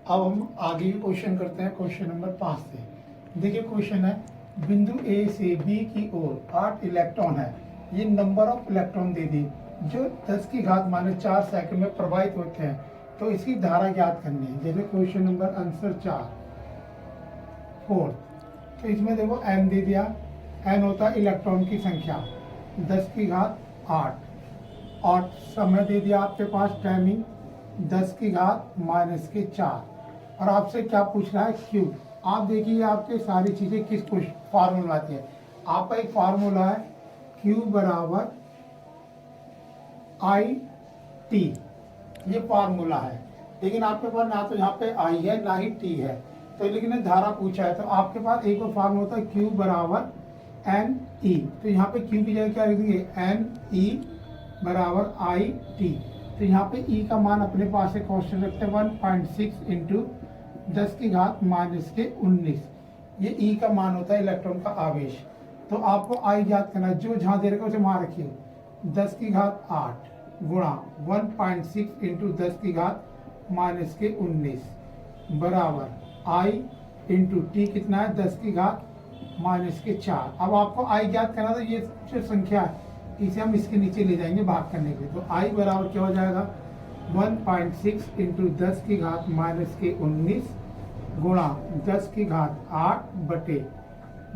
अब हम आगे क्वेश्चन करते हैं क्वेश्चन नंबर 5 से। देखिए क्वेश्चन है, बिंदु ए से बी की ओर 8 इलेक्ट्रॉन है। ये नंबर ऑफ इलेक्ट्रॉन दे दी जो 10 की घात माइनस 4 सेकंड में प्रवाहित होते हैं, तो इसकी धारा ज्ञात करनी है। जैसे क्वेश्चन नंबर आंसर 4 तो इसमें देखो एन दे दिया। एन होता है इलेक्ट्रॉन की संख्या 10 की घात 8 और समय दे दिया आपके पास टाइमिंग 10 की घात माइनस के 4 और आपसे क्या पूछ रहा है क्यू। आप देखिए आपके सारी चीजें किस फार्मूला आती है। आपका एक फार्मूला है क्यू बराबर आई टी, ये फार्मूला है। लेकिन आपके पास ना तो यहाँ पे आई है ना ही टी है, तो लेकिन धारा पूछा है तो आपके पास एक और फार्मूला होता है क्यू बराबर एन ई। तो यहाँ पे क्यू की जगह क्या लिख देंगे एन ई बराबर आई टी। तो यहाँ पे ई का मान अपने पास से क्वेश्चन रखते हैं 1.6 इंटू 10 की घात माइनस के 19। ये ई का मान होता है इलेक्ट्रॉन का आवेश। तो आपको आई ज्ञात करना, जो जहाँ दे रखा है उसे वहाँ रखिए। 10 की घात 8 गुणा 1.6 इंटू 10 की घात माइनस के 19 बराबर आई इंटू टी कितना है 10 की घात माइनस के 4। अब आपको आई ज्ञात करना, तो ये जो संख्या है इसे हम इसके नीचे ले जाएंगे भाग करने के लिए। तो आई बराबर क्या हो जाएगा 1.6 इंटू 10 की घात माइनस के 19 गुणा 10 की घात 8 बटे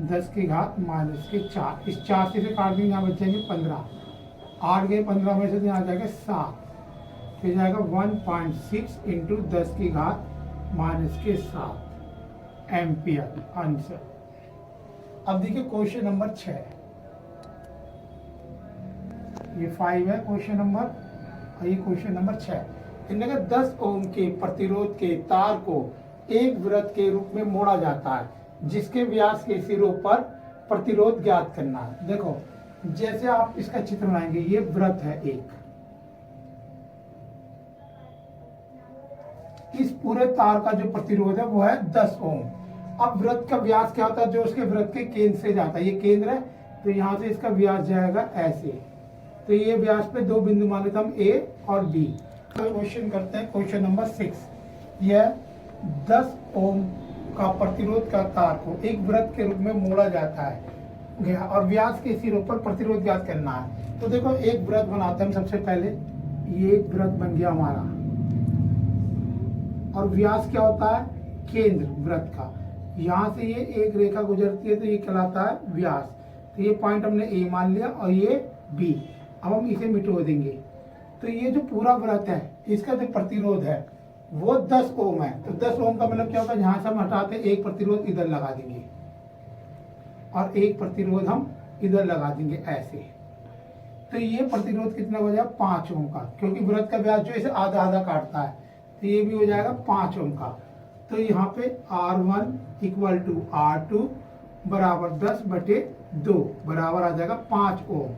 10 की घात माइनस के 4। इस 4 से काट देंगे, यहाँ बचेंगे 15। 8 गए 15 में से तो यहाँ जाएगा 7, फिर जाएगा 1.6 इंटू 10 की घात माइनस के 7 एम्पियर आंसर। अब देखिए क्वेश्चन नंबर 6, ये 5 है क्वेश्चन नंबर, और ये क्वेश्चन नंबर 6। इनमें 10 ओम के प्रतिरोध के तार को एक वृत्त के रूप में मोड़ा जाता है, जिसके व्यास के सिरों पर प्रतिरोध ज्ञात करना है। देखो जैसे आप इसका चित्र बनाएंगे, ये वृत्त है एक, इस पूरे तार का जो प्रतिरोध है वो है 10 ओम। अब वृत्त का व्यास क्या होता है, जो उसके वृत्त के केंद्र से जाता है, ये केंद्र है तो यहाँ से इसका व्यास जाएगा ऐसे। तो ये व्यास पे दो बिंदु मान लेते हम ए और बी। तो क्वेश्चन करते हैं क्वेश्चन नंबर 6। यह 10 ओम का प्रतिरोध का तार को एक वृत्त के रूप में मोड़ा जाता है और व्यास के सिरों पर प्रतिरोध ज्ञात करना है। तो देखो एक वृत्त बनाते हैं हम सबसे पहले, ये एक वृत्त बन गया हमारा, और व्यास क्या होता है केंद्र वृत्त का। यहाँ से ये एक रेखा गुजरती है तो ये कहलाता है व्यास। तो ये पॉइंट हमने ए मान लिया और ये बी। अब हम इसे मिटो देंगे। तो ये जो पूरा वृत्त है इसका जो प्रतिरोध है वो 10 ओम है। तो 10 ओम का मतलब क्या होगा, यहाँ से हम हटाते एक प्रतिरोध इधर लगा देंगे और एक प्रतिरोध हम इधर लगा देंगे ऐसे। तो ये प्रतिरोध कितना हो जाएगा 5 ओम का, क्योंकि वृत्त का व्यास जो इसे आधा आधा काटता है, तो ये भी हो जाएगा 5 ओम का। तो यहाँ पे R1 इक्वल टू R2 बराबर 10 बटे 2 बराबर आ जाएगा 5 ओम।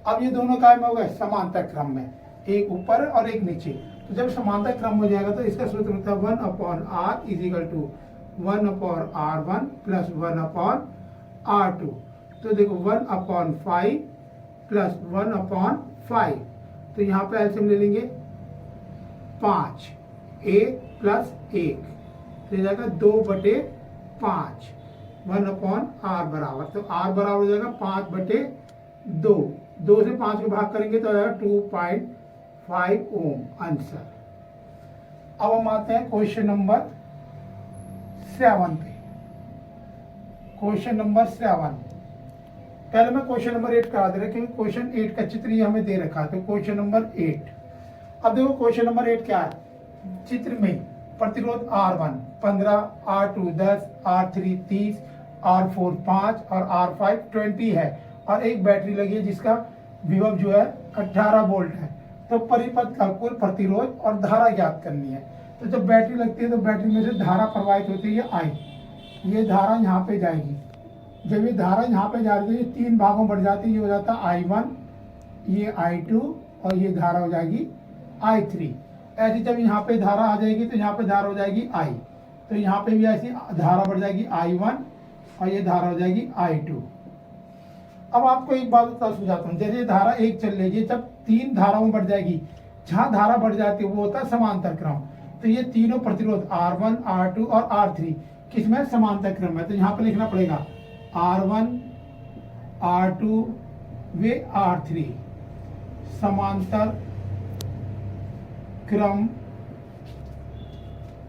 अब ये दोनों काय में हो गए समांतर क्रम में, एक ऊपर और एक नीचे। तो जब समांतर क्रम हो जाएगा तो इसका सूत्र होता है 1/r is equal to 1/r1 plus 1/r2। तो देखो 1/5 प्लस 1/5। तो यहाँ पे एलसीएम ले लेंगे 5, a प्लस 1 तो जाएगा 2/5 1/r बराबर। तो r बराबर हो जाएगा 5/2। 2 से 5 को भाग करेंगे तो आएगा 2.5 ओम आंसर। अब हम आते हैं क्वेश्चन नंबर 7 पे। क्वेश्चन नंबर 7, पहले मैं क्वेश्चन नंबर 8 करा दे रहा क्योंकि क्वेश्चन 8 का चित्र ही हमें दे रखा है। तो क्वेश्चन नंबर 8, अब देखो क्वेश्चन नंबर 8 क्या है, चित्र में प्रतिरोध R1 15, R2 10, R3 30, R4 5 और R5 20 है और एक बैटरी लगी है जिसका विभव जो है 18 वोल्ट है। तो परिपथ का कुल प्रतिरोध और धारा ज्ञात करनी है। तो जब बैटरी लगती है तो बैटरी में से धारा प्रवाहित होती है आई, ये धारा यहाँ पे जाएगी। जब ये धारा यहाँ पे जा रही है ये 3 भागों में बढ़ जाती है, ये हो जाता है I1, ये I2 और ये धारा हो जाएगी I3। ऐसी जब यहाँ पे धारा आ जाएगी तो यहाँ पे धारा हो जाएगी I। तो यहाँ पे भी ऐसी धारा बढ़ जाएगी I1 और ये धारा हो जाएगी I2। अब आपको एक बात बता समझाता हूँ, जैसे धारा एक चल रही है, जब 3 धाराओं में बढ़ जाएगी, जहाँ धारा बढ़ जाती है वो होता है समांतर क्रम। तो ये तीनों प्रतिरोध R1, R2 और R3 किसमें समांतर क्रम है, तो यहाँ पे लिखना पड़ेगा R1, R2 वे R3 समांतर क्रम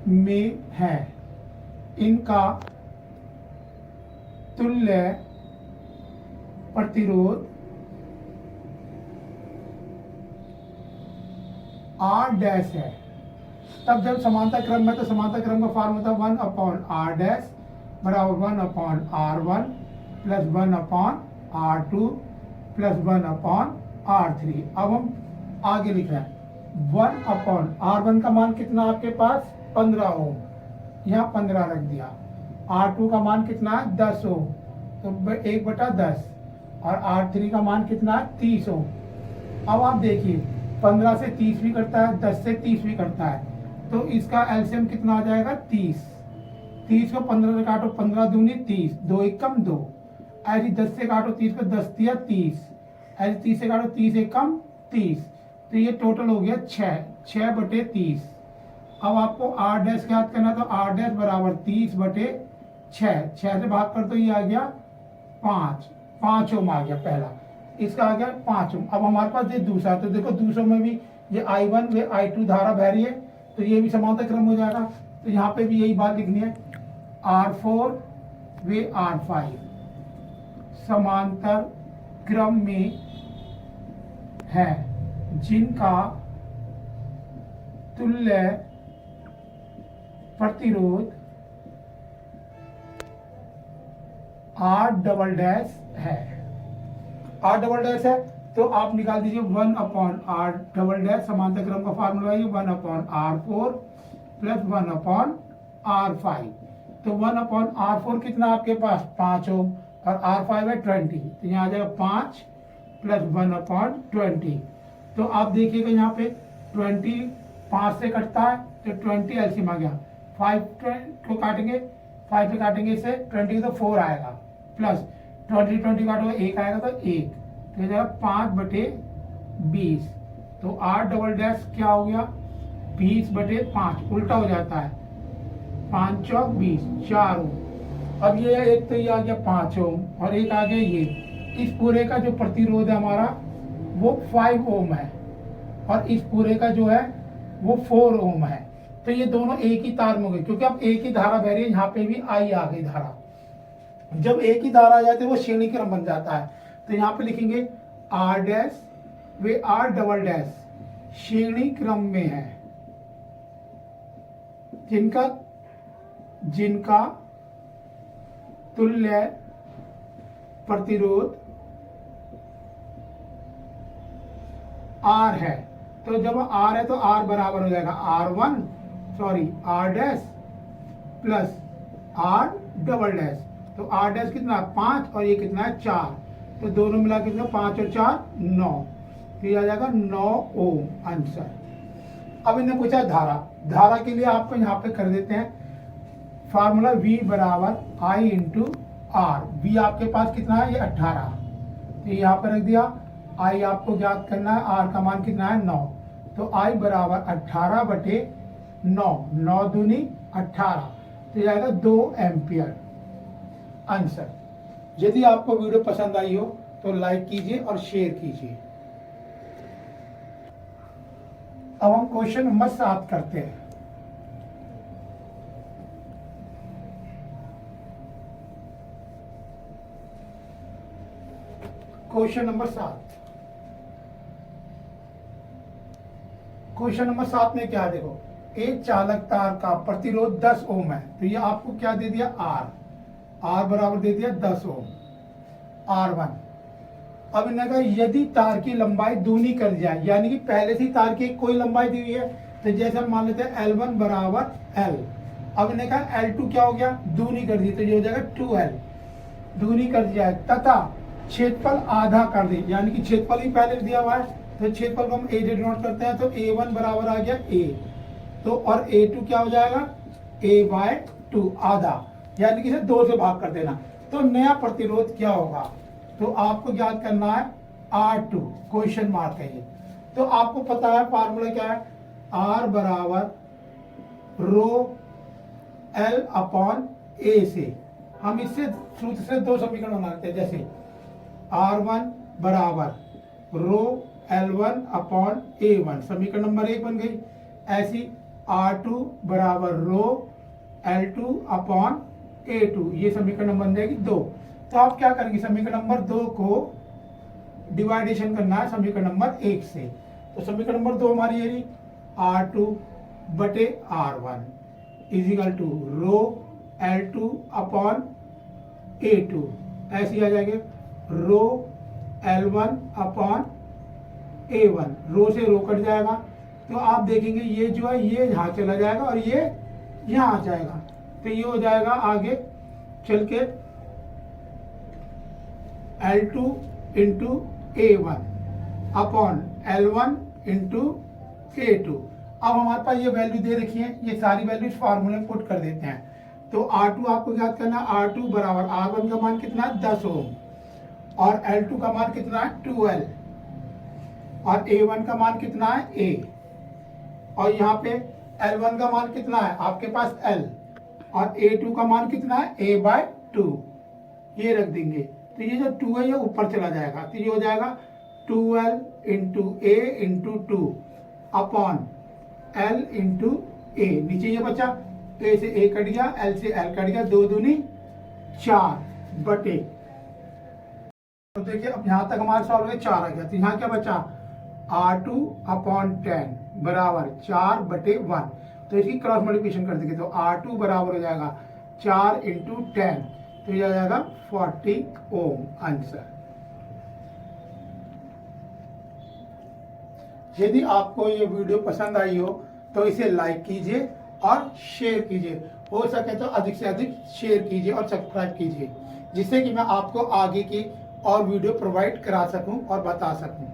में है, इनका तुल्य प्रतिरोध R डैश है। तब जब समांतर क्रम में, तो समांतर क्रम का फार्मूला 1/R डैश बराबर 1/R1 plus 1/R2 plus 1/R3। अब हम आगे लिख रहे हैं 1/R1 का मान कितना आपके पास 15 ओम, यहाँ 15 रख दिया। R2 का मान कितना है 10 ओम, तो 1/10, और R3 का मान कितना है 30 ओम। अब आप देखिए 15 से 30 भी करता है, 10 से 30 भी करता है, तो इसका एलसीएम कितना आ जाएगा 30। 30 को 15 से काटो, 15 दूनी 30, 2 एकम 2। ऐसे 10 से काटो 30 को, 10 दिया 30, ऐसे 30 से काटो 30 एकम 30, तो ये टोटल हो गया 6/30। अब आपको R डैश याद करना, तो R डैश बराबर 30/6, 6 से भाग कर तो ये आ गया 5 ओम आ गया पहला, इसका आ गया 5 ओम। अब हमारे पास ये दूसरा, तो देखो दूसरों में भी ये I1 वे I2 धारा बह रही है, तो ये भी समांतर क्रम हो जाएगा। तो यहाँ पे भी यही बात लिखनी है, R4 वे R5 समांतर क्रम में है, जिनका तुल्य प्रतिरोध R डबल डैश है। R डबल डैश है तो आप निकाल दीजिए 1/R डबल डैश, समांतर क्रम का फार्मूला है 1/R4 प्लस 1/R5। तो 1/R4 कितना आपके पास 5 ओम, और R5 है 20, तो यहाँ आ जाएगा 5 प्लस 1/20। तो आप देखिएगा यहाँ पे 20 5 से कटता है, तो 20 एलसीएम आ गया। 5 को काटेंगे, 5 से काटेंगे इससे 20 तो 4 आएगा, प्लस 20 काटोगे 1 आएगा, तो 1, तो जाएगा 5/20। तो R डबल डैश क्या हो गया 20/5, उल्टा हो जाता है, 5 चौक 20, 4 ओम। अब ये एक तो ये आ गया 5 ओम, और एक आ गया ये। इस पूरे का जो प्रतिरोध है हमारा वो 5 ओम है, और इस पूरे का जो है वो 4 ओम है। तो ये दोनों एक ही तार में हो गए, क्योंकि अब एक ही धारा बह रही है, यहाँ पे भी I आ गई धारा। जब एक ही धारा आ जाती है वो श्रेणी क्रम बन जाता है। तो यहाँ पे लिखेंगे R डैश वे R डबल डैश श्रेणी क्रम में है, जिनका तुल्य प्रतिरोध R है। तो जब R है तो R बराबर हो जाएगा R dash plus R double dash. तो R डैश कितना 5 और ये कितना है 4, तो दोनों मिला कितना 5 और 4 9, तो ये आ जाएगा 9 ओम आंसर। अब इन्हें पूछा धारा के लिए आपको यहाँ पे कर देते हैं फार्मूला V बराबर I इंटू R। V आपके पास कितना है ये 18, तो यहाँ पर रख दिया। I आपको ज्ञात करना है, R का मान कितना है 9, तो I बराबर 18/9, 9 दूनी 18, तो जाएगा 2 एम्पियर आंसर। यदि आपको वीडियो पसंद आई हो तो लाइक कीजिए और शेयर कीजिए। अब हम क्वेश्चन नंबर 7 करते हैं। क्वेश्चन नंबर 7 में क्या देखो, एक चालक तार का प्रतिरोध 10 ओम है, तो ये आपको क्या दे दिया R बराबर दे दिया 10 ओम R1। अब इन्होंने कहा यदि तार की लंबाई दूनी कर जाए, यानी कि पहले से तार की कोई लंबाई दी हुई है, तो जैसे हम मान लेते हैं L1 बराबर L। अब इन्होंने कहा L2 क्या हो गया दूनी कर दी, तो ये हो जाएगा 2L दूनी कर दिया, तथा क्षेत्रफल आधा कर दे, यानी कि क्षेत्रफल ही पहले दिया हुआ है, तो क्षेत्रफल को हम A डिनोट करते हैं, तो A1 बराबर आ गया A, तो और A2 क्या हो जाएगा A/2 आधा, यानी कि इसे 2 से भाग कर देना। तो नया प्रतिरोध क्या होगा, तो आपको ज्ञात करना है R2 क्वेश्चन मार्क है ये। तो आपको पता है फार्मूला क्या है, R बराबर रो एल अपॉन ए से। हम इससे सूत्र से दो समीकरण बना लेते हैं, जैसे R1 बराबर रो L1 अपॉन A1, समीकरण नंबर 1 बन गई। ऐसी R2 बराबर रो L2 अपॉन A2, ये समीकरण नंबर बन जाएगी 2। तो आप क्या करेंगे, समीकरण नंबर 2 को डिवाइडेशन करना है समीकरण नंबर 1 से। तो समीकरण नंबर 2 हमारी ये रही R2 बटे R1 is equal to row L2 upon A2, ऐसी आ जाएगी रो L1 अपॉन A1, रो से रो कट जाएगा। तो आप देखेंगे ये जो है ये यहाँ चला जाएगा और ये यहाँ आ जाएगा। तो ये हो जाएगा आगे चल के L2 into A1 upon L1 into A2। अब हमारे पास ये वैल्यू दे रखी है, ये सारी वैल्यू इस फार्मूले में पुट कर देते हैं। तो R2 आपको याद करना है, R2 बराबर R1 का मान कितना है 10 ओम और L2 का मान कितना है 12 और A1 का मान कितना है A, और यहाँ पे L1 का मान कितना है आपके पास L और A2 का मान कितना है A/2, ये रख देंगे। तो ये जो 2 है ये ऊपर चला जाएगा, तो ये हो जाएगा 12 into A into 2 upon L into A। नीचे ये बचा A से A कट गया, L से L कट गया, 2 दूनी 4 बटे। तो देखिए अब यहाँ तक हमारा सॉल्व हो गया, 4 आ गया। तो यहाँ क्या बचा R2 अपॉन 10 बराबर 4 बटे 1। तो इसकी क्रॉस मल्टीप्लिकेशन कर देंगे, तो R2 बराबर हो जाएगा 4 इंटू 10, तो ये आ जाएगा 40 ओम आंसर। यदि आपको ये वीडियो पसंद आई हो तो इसे लाइक कीजिए और शेयर कीजिए, हो सके तो अधिक से अधिक शेयर कीजिए और सब्सक्राइब कीजिए, जिससे कि मैं आपको आगे की और वीडियो प्रोवाइड करा सकूं और बता सकूं।